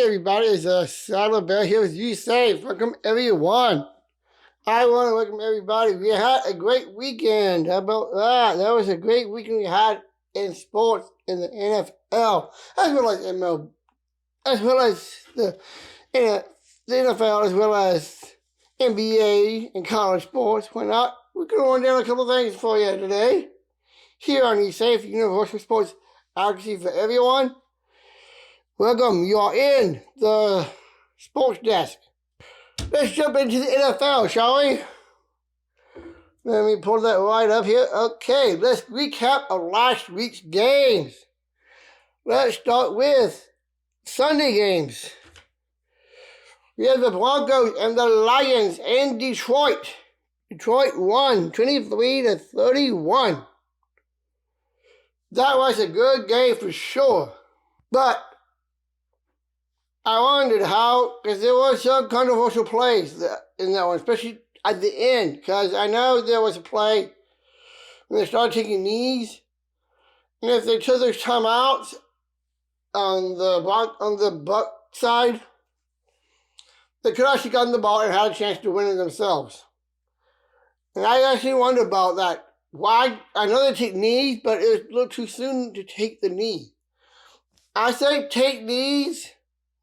everybody, it's Sadler here with USAFE. Welcome everyone. I want to welcome everybody. We had a great weekend. How about that? That was a great weekend we had in sports in the NFL, as well as MLB, as well as the NFL, as well as NBA and college sports. Why not? We're going to run down a couple of things for you today. Here on USAFE, Universal Sports Advocacy for everyone. Welcome, you are in the sports desk. Let's jump into the NFL, shall we? Let me pull that right up here. Okay, let's recap of last week's games. Let's start with Sunday games. We have the Broncos and the Lions in Detroit. Detroit won 23-31. That was a good game for sure. But I wondered how, because there were some controversial plays in that one, especially at the end, because I know there was a play when they started taking knees, and if they took those timeouts on the Buck side, they could actually gotten the ball and had a chance to win it themselves. And I actually wonder about that. Why? I know they take knees, but it was a little too soon to take the knee. I say take knees.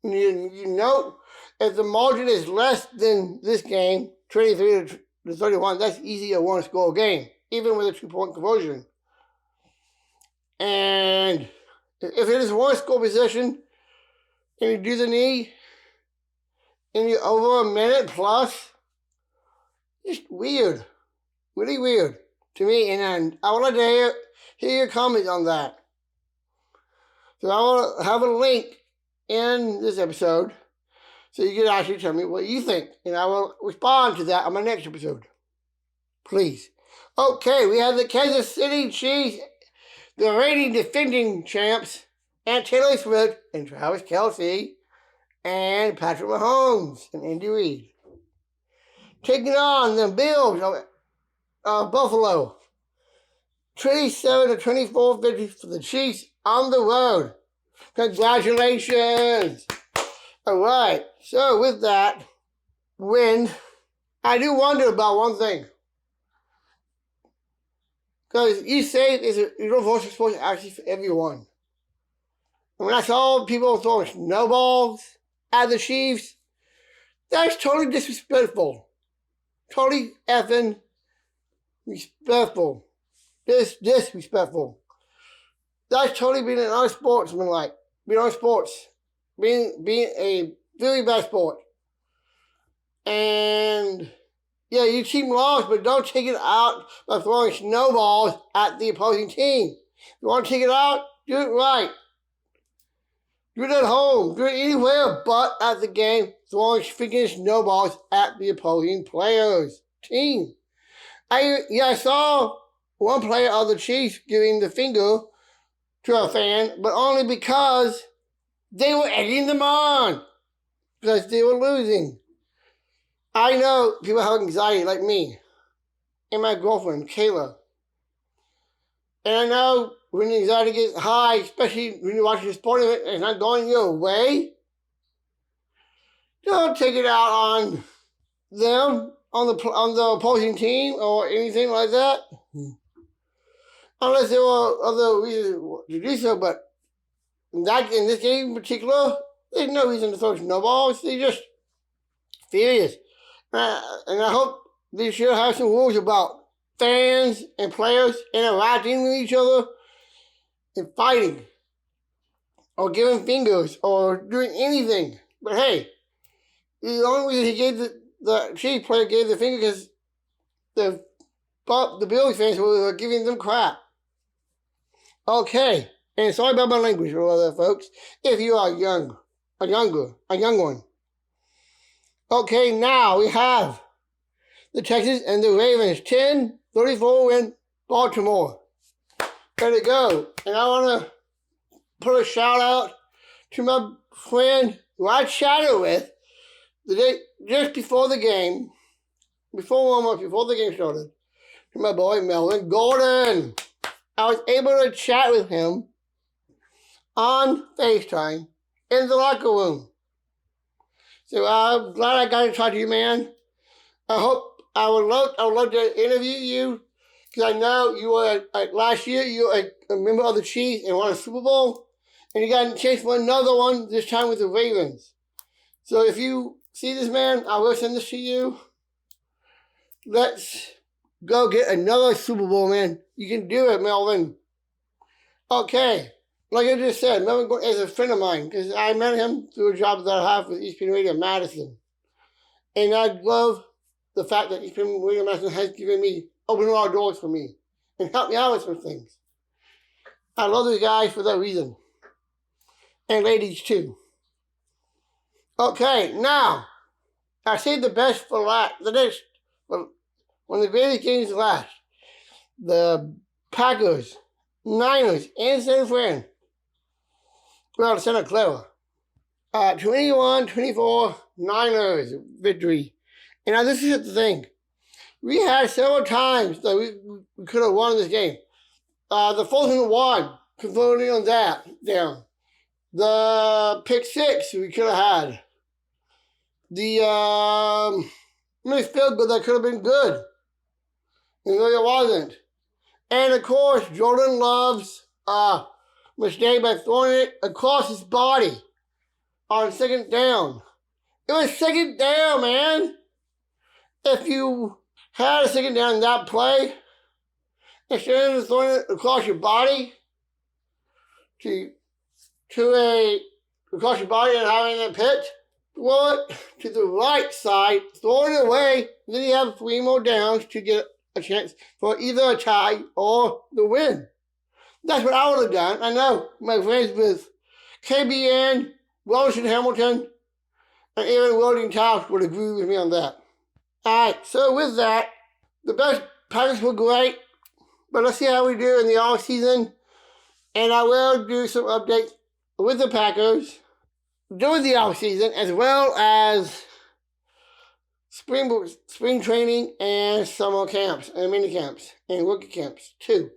You know, if the margin is less than this game, 23-31, that's easy a one-score game, even with a 2-point conversion. And if it is a one-score possession, and you do the knee, and you're over a minute plus, just weird. Really weird to me. And I would like to hear your comments on that. So I want to have a link in this episode so you can actually tell me what you think, and I will respond to that on my next episode. Please. Okay, we have the Kansas City Chiefs, the reigning defending champs, and Taylor Swift and Travis Kelce and Patrick Mahomes and Andy Reid, taking on the Bills of Buffalo. 27-24 victory for the Chiefs on the road. Congratulations. All right. So with that win, I do wonder about one thing. Because USAFE is a universal sports actually for everyone. And when I saw people throwing snowballs at the Chiefs, that's totally disrespectful. Totally effing respectful. Disrespectful. That's totally being an unsportsmanlike. Being on sports. Being a very bad sport. And yeah, your team lost, but don't take it out by throwing snowballs at the opposing team. If you want to take it out, do it right. Do it at home. Do it anywhere but at the game, throwing freaking snowballs at the opposing players' team. I saw one player of the Chiefs giving the finger to a fan, but only because they were egging them on, because they were losing. I know people have anxiety like me and my girlfriend, Kayla. And I know when the anxiety gets high, especially when you're watching a sporting event and it's not going your way, don't take it out on them, on the opposing team or anything like that. Unless there were other reasons to do so, but in this game in particular, there's no reason to throw snowballs. They're just furious. And I hope they should have some rules about fans and players interacting with each other and fighting or giving fingers or doing anything. But hey, the only reason he gave the Chiefs player gave the finger because the Bills fans were giving them crap. Okay, and sorry about my language, folks, if you are a young one. Okay, now we have the Texans and the Ravens, 10-34 win Baltimore. There to go. And I want to put a shout out to my friend who I chatted with the day just before the game, before warm-up, before the game started, to my boy Melvin Gordon. I was able to chat with him on FaceTime in the locker room. So I'm glad I got to talk to you, man. I would love to interview you because I know you were last year you were a member of the Chiefs and won a Super Bowl, and you got a chance for another one this time with the Ravens. So if you see this, man, I will send this to you. Let's go get another Super Bowl, man. You can do it, Melvin. Okay, like I just said, Melvin is a friend of mine because I met him through a job that I have with ESPN Radio Madison, and I love the fact that ESPN Radio Madison has opened a lot of doors for me and helped me out with some things. I love these guys for that reason, and ladies too. Okay, now I saved the best for last. The next, when the greatest games last, the Packers, Niners, and San Fran. Well, Santa Clara. 21-24 Niners victory. And now this is the thing. We had several times that we could have won this game. The 4th-and-1, converting on that down. The pick 6 we could have had. The missed field goal that could have been good. And really it wasn't. And of course, Jordan Love's mistake by throwing it across his body on 2nd down. It was 2nd down, man. If you had a 2nd down in that play, instead of throwing it across your body across your body and having it pitch, throw it to the right side, throw it away, then you have 3 more downs to get a chance for either a tie or the win. That's what I would have done. I know my friends with KBN, Wellington Hamilton, and even Welding Tops would agree with me on that. Alright, so with that, the best Packers were great, but let's see how we do in the off season. And I will do some updates with the Packers during the off season, as well as spring training and summer camps and mini camps and rookie camps too.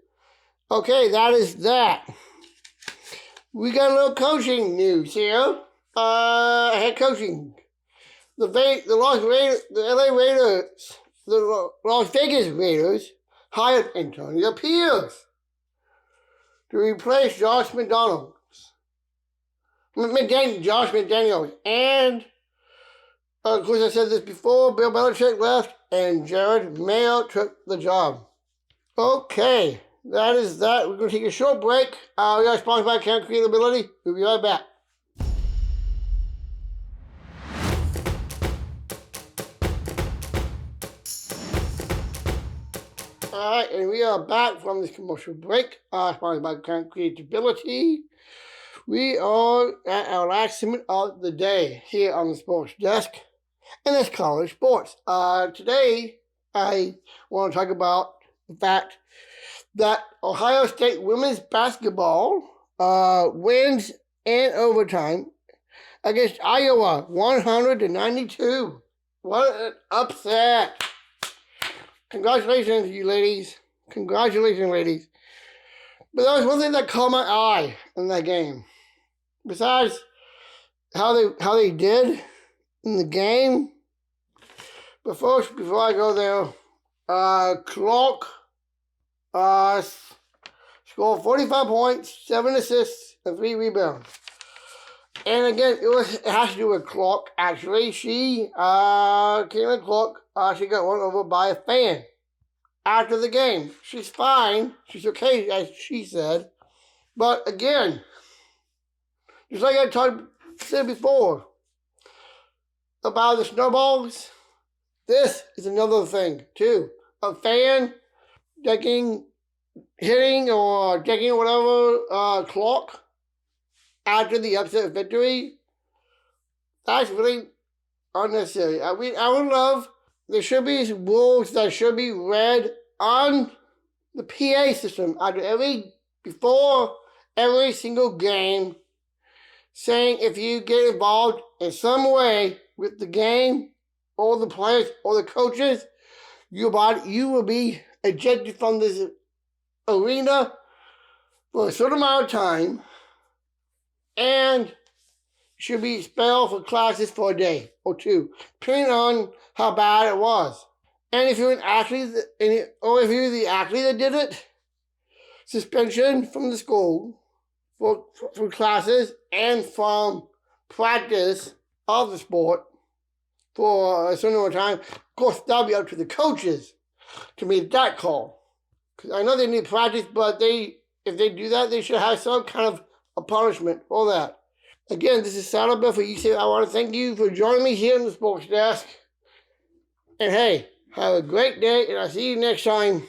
Okay, that is that. We got a little coaching news here. Head coaching. The Las Vegas Raiders hired Antonio Pierce to replace Josh McDaniels. And of course, I said this before, Bill Belichick left and Jared Mayo took the job. Okay, that is that. We're going to take a short break. We are sponsored by Camp Creatability. We'll be right back. Alright, and we are back from this commercial break. Sponsored by Camp Creatability. We are at our last segment of the day here on the sports desk. And that's college sports. Today, I want to talk about the fact that Ohio State women's basketball wins in overtime against Iowa, 100-92. What an upset. Congratulations, you ladies. Congratulations, ladies. But there was one thing that caught my eye in that game. Besides how they did in the game, but first, before I go there, Clark scored 45 points, 7 assists, and 3 rebounds. And again, it has to do with Clark, actually. She, Caitlin Clark, she got run over by a fan after the game. She's fine. She's okay, as she said. But again, just like I said before about the snowballs, this is another thing, too. A fan hitting or decking whatever Clark after the upset victory. That's really unnecessary. I mean, I would love, there should be rules that should be read on the PA system before every single game, saying if you get involved in some way with the game or the players or the coaches, you will be ejected from this arena for a certain amount of time, and should be expelled for classes for a day or two, depending on how bad it was. And if you're an athlete, or if you're the athlete that did it, suspension from the school for classes and from practice of the sport for a certain amount of time. Of course, that'll be up to the coaches to make that call. Because I know they need practice, but if they do that, they should have some kind of a punishment for that. Again, this is Sadler for USAFE. I want to thank you for joining me here on the sports desk. And hey, have a great day, and I'll see you next time.